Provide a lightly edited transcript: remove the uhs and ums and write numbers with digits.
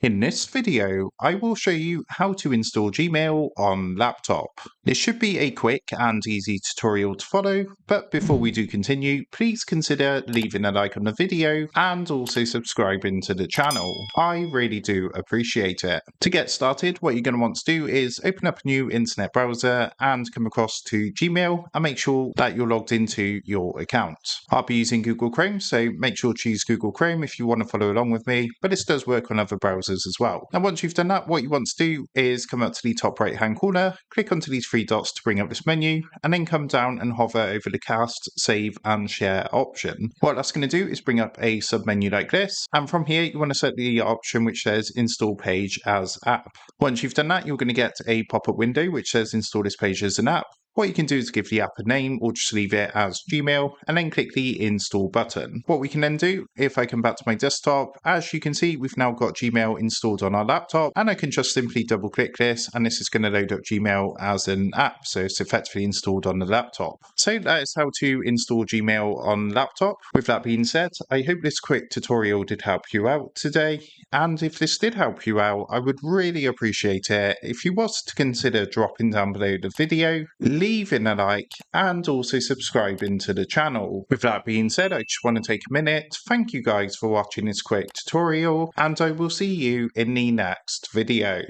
In this video, I will show you how to install Gmail on laptop. This should be a quick and easy tutorial to follow, but before we do continue, please consider leaving a like on the video and also subscribing to the channel. I really do appreciate it. To get started, what you're going to want to do is open up a new internet browser and come across to Gmail and make sure that you're logged into your account. I'll be using Google Chrome, so make sure to choose Google Chrome if you want to follow along with me, but this does work on other browsers as well. Now once you've done that, what you want to do is come up to the top right hand corner, click onto these three dots to bring up this menu, and then come down and hover over the cast, save and share option. What that's going to do is bring up a submenu like this, and from here you want to set the option which says install page as app. Once you've done that, you're going to get a pop-up window which says install this page as an app. What you can do is give the app a name or just leave it as Gmail and then click the install button. What we can then do, if I come back to my desktop, as you can see we've now got Gmail installed on our laptop, and I can just simply double click this and this is going to load up Gmail as an app, so it's effectively installed on the laptop. So that is how to install Gmail on laptop. With that being said, I hope this quick tutorial did help you out today, and if this did help you out, I would really appreciate it if you was to consider dropping down below the video, leaving a like and also subscribing to the channel. With that being said, I just want to take a minute, thank you guys for watching this quick tutorial, and I will see you in the next video.